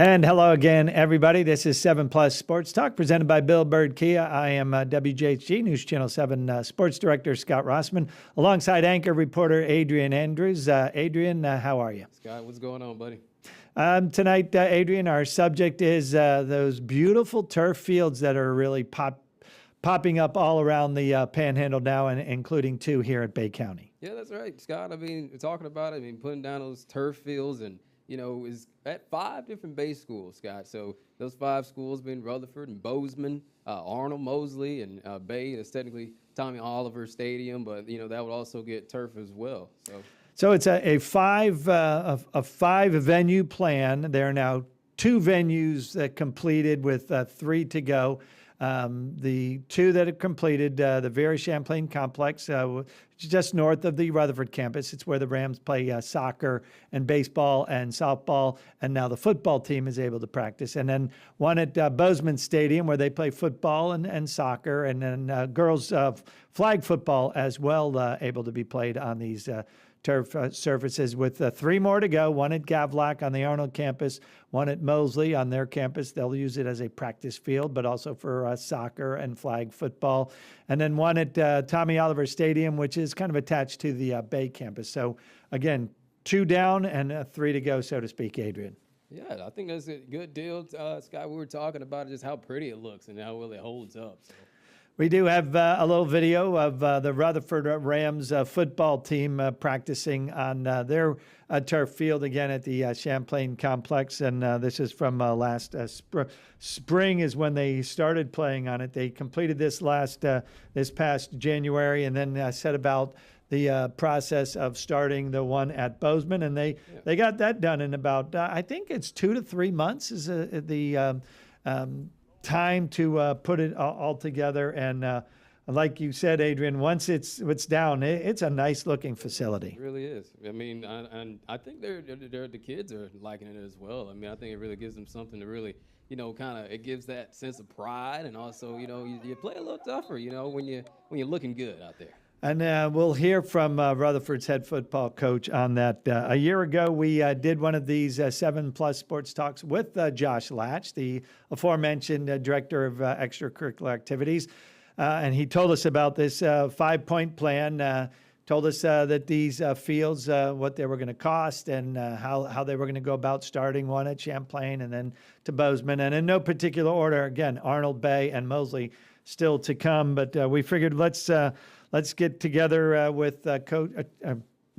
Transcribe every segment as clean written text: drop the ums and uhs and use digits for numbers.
And hello again, everybody. This is 7 Plus Sports Talk presented by Bill Bird Kia. I am WJHG News Channel 7 Sports Director Scott Rossman, alongside anchor reporter Adrian Andrews. Adrian, how are you? Scott, what's going on, buddy? Tonight, Adrian, our subject is those beautiful turf fields that are really popping up all around the Panhandle now, and including two here at Bay County. Yeah, that's right, Scott. I mean, talking about it, I mean, putting down those turf fields and is at 5 different Bay schools, Scott. So those 5 schools being Rutherford and Bozeman, Arnold, Mosley, and Bay. It's technically Tommy Oliver Stadium, but that would also get turf as well. So it's a five venue plan. There are now 2 venues completed with 3 to go. The 2 that have completed, the Vera Champlain Complex, just north of the Rutherford campus. It's where the Rams play soccer and baseball and softball, and now the football team is able to practice. And then one at Bozeman Stadium, where they play football and soccer, and then girls flag football as well, able to be played on these turf surfaces, with 3 more to go. One at Gavlock on the Arnold campus, one at Mosley on their campus. They'll use it as a practice field, but also for soccer and flag football. And then one at Tommy Oliver Stadium, which is kind of attached to the Bay campus. So again, 2 down and 3 to go, so to speak, Adrian. Yeah, I think that's a good deal, Scott. We were talking about just how pretty it looks and how well it holds up. So. We do have a little video of the Rutherford Rams football team practicing on their turf field again at the Champlain Complex. And this is from last spring is when they started playing on it. They completed this this past January, and then set about the process of starting the one at Bozeman. And they got that done in about, I think it's 2 to 3 months is the time to put it all together. And like you said, Adrian, once it's down, it's a nice looking facility. It really is. I mean, I think the kids are liking it as well. I mean, I think it really gives them something to really, kind of, it gives that sense of pride, and also, you play a little tougher, when you're looking good out there. And we'll hear from Rutherford's head football coach on that. A year ago, we did one of these 7 Plus Sports Talks with Josh Latch, the aforementioned director of extracurricular activities. And he told us about this 5-point plan, told us that these fields, what they were going to cost, and how they were going to go about starting one at Champlain and then to Bozeman. And in no particular order, again, Arnold, Bay, and Mosley still to come. But we figured let's get together with Coach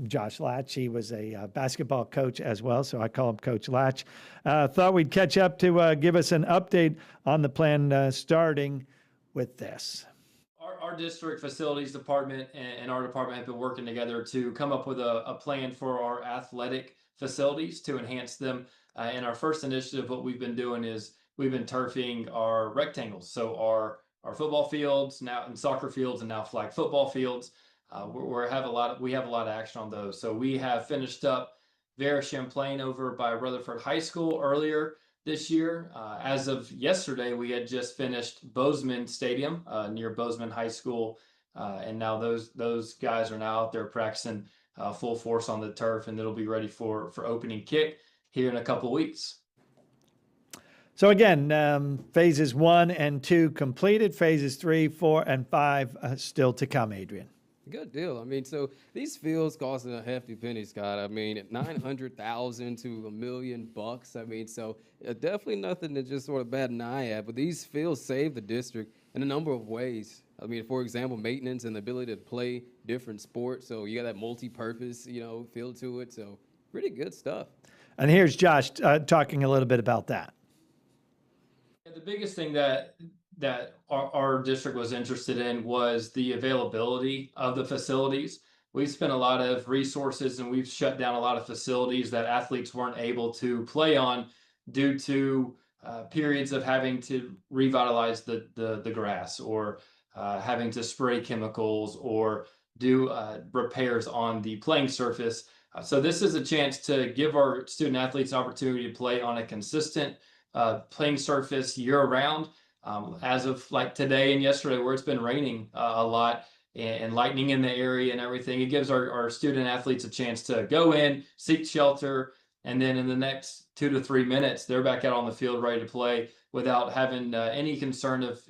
Josh Latch. He was a basketball coach as well, so I call him Coach Latch. Thought we'd catch up to give us an update on the plan, starting with this. Our district facilities department and our department have been working together to come up with a plan for our athletic facilities to enhance them. And our first initiative, what we've been doing is we've been turfing our rectangles. So our football fields now, and soccer fields, and now flag football fields. We have a lot of action on those. So we have finished up Vera Champlain over by Rutherford High School earlier this year. As of yesterday, we had just finished Bozeman Stadium near Bozeman High School, and now those guys are now out there practicing full force on the turf, and it'll be ready for opening kick here in a couple weeks. So again, phases 1 and 2 completed. Phases 3, 4, and 5 still to come, Adrian. Good deal. I mean, so these fields costing a hefty penny, Scott. I mean, $900,000 to $1 million. I mean, so definitely nothing to just sort of bat an eye at. But these fields save the district in a number of ways. I mean, for example, maintenance and the ability to play different sports. So you got that multi-purpose, feel to it. So pretty good stuff. And here's Josh talking a little bit about that. The biggest thing that our district was interested in was the availability of the facilities. We've spent a lot of resources and we've shut down a lot of facilities that athletes weren't able to play on due to periods of having to revitalize the grass, or having to spray chemicals or do repairs on the playing surface. So this is a chance to give our student athletes an opportunity to play on a consistent playing surface year-round. As of like today and yesterday, where it's been raining a lot and lightning in the area and everything, it gives our student athletes a chance to go in, seek shelter, And then in the next 2 to 3 minutes, they're back out on the field ready to play without having any concern of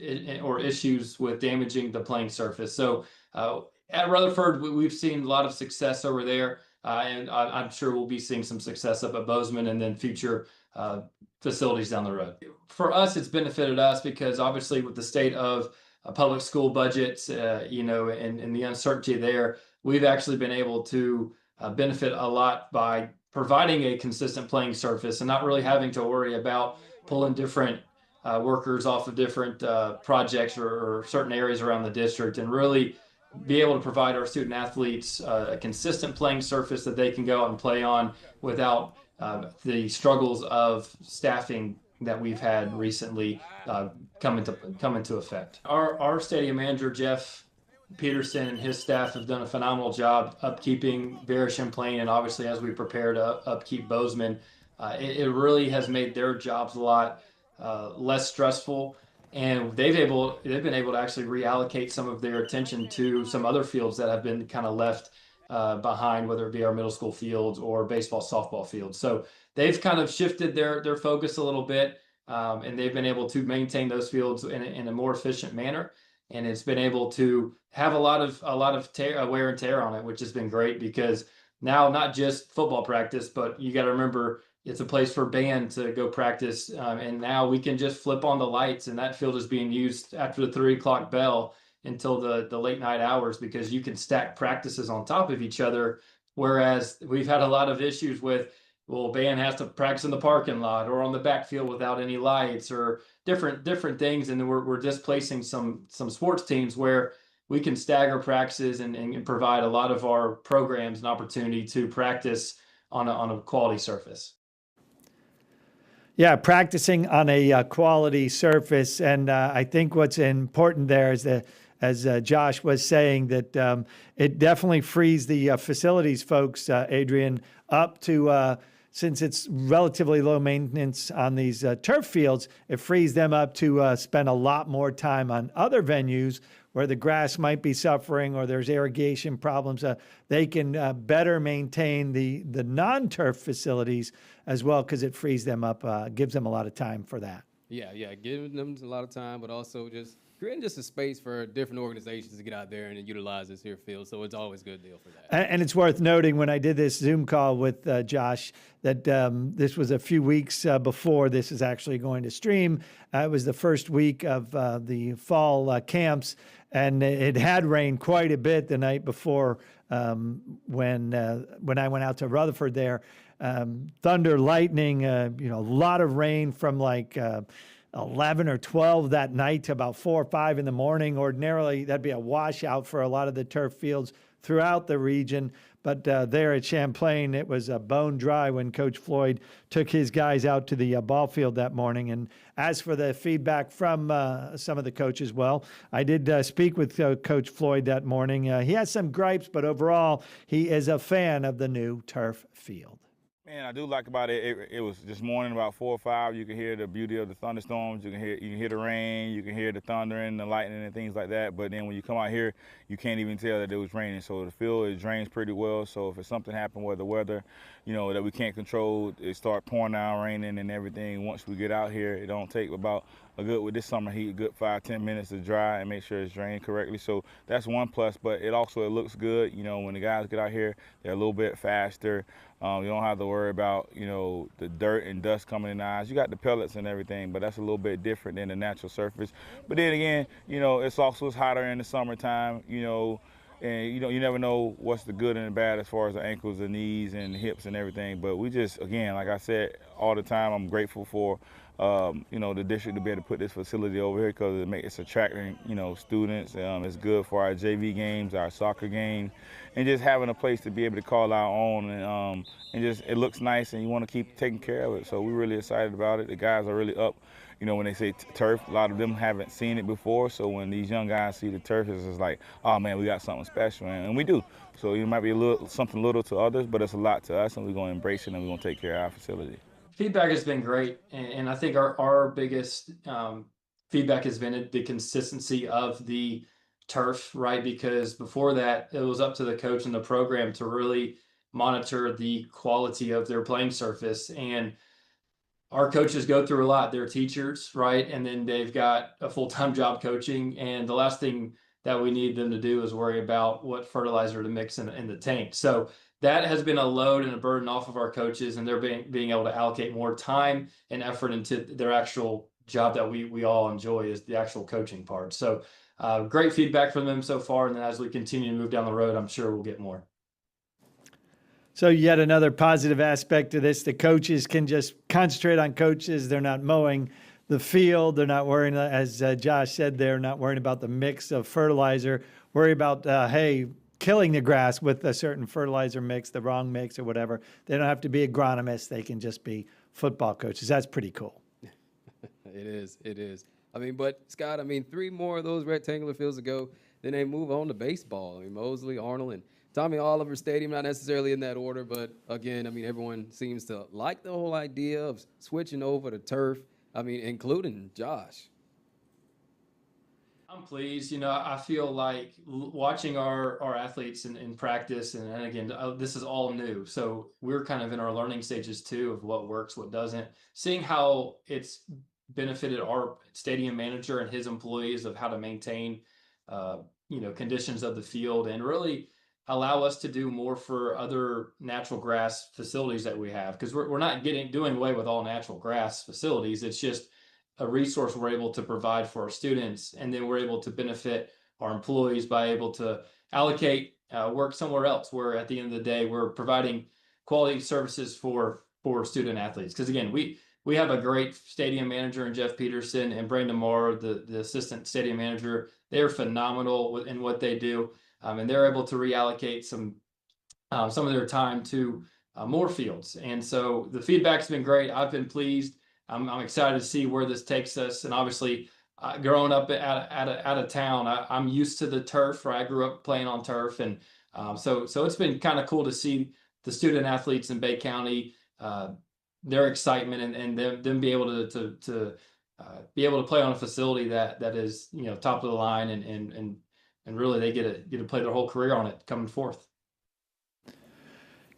or issues with damaging the playing surface. So at Rutherford, we've seen a lot of success over there, and I'm sure we'll be seeing some success up at Bozeman and then future facilities down the road. For us, it's benefited us because obviously with the state of public school budgets, and the uncertainty there, we've actually been able to benefit a lot by providing a consistent playing surface and not really having to worry about pulling different workers off of different projects or certain areas around the district, and really be able to provide our student athletes a consistent playing surface that they can go out and play on without the struggles of staffing that we've had recently come into effect. Our stadium manager, Jeff Peterson, and his staff have done a phenomenal job upkeeping Vera Champlain, and obviously as we prepare to upkeep Bozeman, it really has made their jobs a lot less stressful, and they've been able to actually reallocate some of their attention to some other fields that have been kind of left behind, whether it be our middle school fields or baseball, softball fields. So they've kind of shifted their focus a little bit, and they've been able to maintain those fields in a more efficient manner. And it's been able to have a lot of wear and tear on it, which has been great, because now not just football practice, but you got to remember it's a place for band to go practice. And now we can just flip on the lights, and that field is being used after the 3 o'clock bell until the late night hours, because you can stack practices on top of each other. Whereas we've had a lot of issues with, well, band has to practice in the parking lot or on the backfield without any lights, or different things. And then we're displacing some sports teams where we can stagger practices and provide a lot of our programs an opportunity to practice on a quality surface. Yeah, practicing on a quality surface. And I think what's important there is that, as Josh was saying, that it definitely frees the facilities folks, Adrian, up to, since it's relatively low maintenance on these turf fields, it frees them up to spend a lot more time on other venues where the grass might be suffering or there's irrigation problems. They can better maintain the non-turf facilities as well, because it frees them up, gives them a lot of time for that. Yeah, giving them a lot of time, but also just creating just a space for different organizations to get out there and utilize this here field. So it's always a good deal for that. And it's worth noting, when I did this Zoom call with Josh, that this was a few weeks before this is actually going to stream. It was the first week of the fall camps, and it had rained quite a bit the night before when I went out to Rutherford there. Thunder, lightning, a lot of rain from like 11 or 12 that night to about 4 or 5 in the morning. Ordinarily, that'd be a washout for a lot of the turf fields throughout the region. But there at Champlain, it was bone dry when Coach Floyd took his guys out to the ball field that morning. And as for the feedback from some of the coaches, well, I did speak with Coach Floyd that morning. He has some gripes, but overall, he is a fan of the new turf field. Man, I do like about it. It was this morning about 4 or 5. You can hear the beauty of the thunderstorms. You can hear the rain. You can hear the thunder and the lightning and things like that. But then when you come out here, you can't even tell that it was raining. So the field, it drains pretty well. So if it's something happened where the weather, that we can't control, it start pouring down, raining and everything. Once we get out here, it don't take about with this summer heat, a good 5-10 minutes to dry and make sure it's drained correctly. So that's one plus. But it looks good. When the guys get out here, they're a little bit faster. You don't have to worry about, the dirt and dust coming in the eyes. You got the pellets and everything, but that's a little bit different than the natural surface. But then again, it's hotter in the summertime, and you never know what's the good and the bad as far as the ankles, the knees, and the hips and everything. But we just, again, like I said, all the time, I'm grateful for, the district to be able to put this facility over here, because it's attracting, students. It's good for our JV games, our soccer games, and just having a place to be able to call our own, and just it looks nice, and you want to keep taking care of it. So we're really excited about it. The guys are really up. When they say turf, a lot of them haven't seen it before. So when these young guys see the turf, it's just like, oh man, we got something special, and we do. So it might be something little to others, but it's a lot to us, and we're going to embrace it, and we're going to take care of our facility. Feedback has been great, and I think our biggest feedback has been the consistency of the turf, right? Because before that, it was up to the coach and the program to really monitor the quality of their playing surface. And our coaches go through a lot. They're teachers, right? And then they've got a full-time job coaching. And the last thing that we need them to do is worry about what fertilizer to mix in the tank. So that has been a load and a burden off of our coaches, and they're being able to allocate more time and effort into their actual job that we all enjoy, is the actual coaching part. So great feedback from them so far. And then as we continue to move down the road, I'm sure we'll get more. So yet another positive aspect to this, the coaches can just concentrate on coaches. They're not mowing the field. They're not worrying, as Josh said, they're not worrying about the mix of fertilizer, worry about, hey, killing the grass with a certain fertilizer mix, the wrong mix or whatever. They don't have to be agronomists. They can just be football coaches. That's pretty cool. It is. It is. I mean, but Scott, I mean, 3 more of those rectangular fields to go. Then they move on to baseball. I mean, Mosley, Arnold, and Tommy Oliver Stadium, not necessarily in that order, but again, I mean, everyone seems to like the whole idea of switching over to turf. I mean, including Josh. I'm pleased. You know, I feel like watching our athletes in practice, and again, this is all new. So we're kind of in our learning stages too of what works, what doesn't. Seeing how it's benefited our stadium manager and his employees of how to maintain, conditions of the field, and really allow us to do more for other natural grass facilities that we have, because we're not doing away with all natural grass facilities. It's just a resource we're able to provide for our students, and then we're able to benefit our employees by able to allocate work somewhere else, where at the end of the day we're providing quality services for student athletes. Because again, we have a great stadium manager in Jeff Peterson, and Brandon Moore, the assistant stadium manager. They're phenomenal in what they do. And they're able to reallocate some of their time to more fields. And so the feedback's been great. I've been pleased. I'm excited to see where this takes us. And obviously, growing up out of town, I'm used to the turf. Right? I grew up playing on turf, and so it's been kind of cool to see the student athletes in Bay County, their excitement, and them be able to be able to play on a facility that is top of the line, and really they get to play their whole career on it coming forth.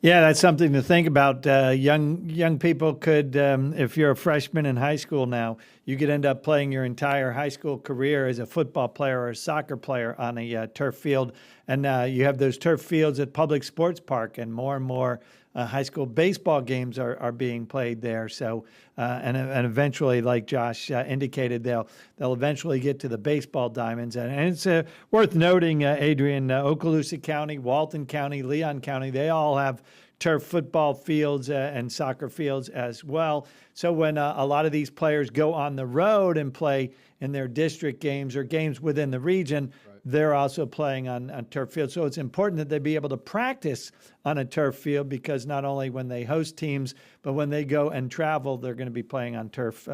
Yeah, that's something to think about. Young people could, if you're a freshman in high school now, you could end up playing your entire high school career as a football player or a soccer player on a turf field. And you have those turf fields at Public Sports Park, and more high school baseball games are being played there. So, and eventually, like Josh indicated, they'll eventually get to the baseball diamonds. And it's worth noting, Adrian, Okaloosa County, Walton County, Leon County, they all have turf football fields and soccer fields as well. So when a lot of these players go on the road and play in their district games or games within the region, right, they're also playing on turf fields. So it's important that they be able to practice on a turf field, because not only when they host teams, but when they go and travel, they're going to be playing on turf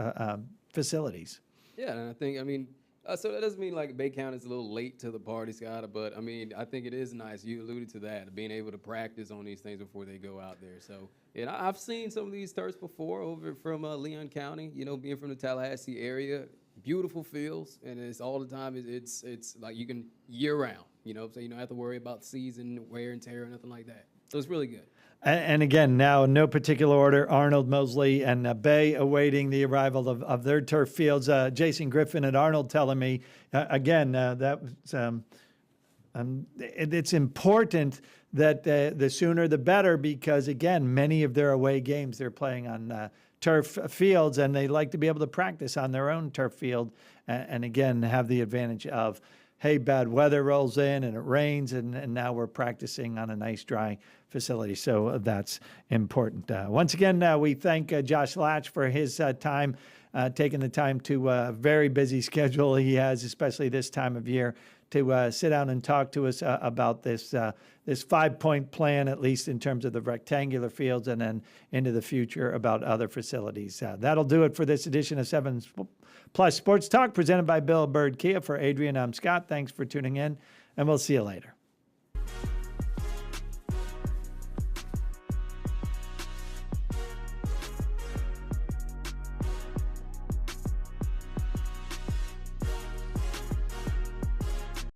facilities. Yeah, and I think, so that doesn't mean like Bay County is a little late to the party, Scott, but I mean, I think it is nice. You alluded to that, being able to practice on these things before they go out there. So, and I've seen some of these turfs before over from Leon County, being from the Tallahassee area. Beautiful fields, and it's all the time. It's like you can year round, so you don't have to worry about season wear and tear or nothing like that. So it's really good. And again, now in no particular order, Arnold, Mosley, and Bay awaiting the arrival of their turf fields. Jason Griffin at Arnold telling me, it's important that the sooner the better, because, again, many of their away games they're playing on turf fields, and they like to be able to practice on their own turf field, and again, have the advantage of, hey, bad weather rolls in and it rains, and now we're practicing on a nice dry facility. So that's important. Once again, we thank Josh Latch for his time, taking the time to a very busy schedule he has, especially this time of year, to sit down and talk to us about this 5-point plan, at least in terms of the rectangular fields, and then into the future about other facilities. That'll do it for this edition of 7 Plus Sports Talk, presented by Bill Bird Kia. For Adrian, I'm Scott. Thanks for tuning in, and we'll see you later.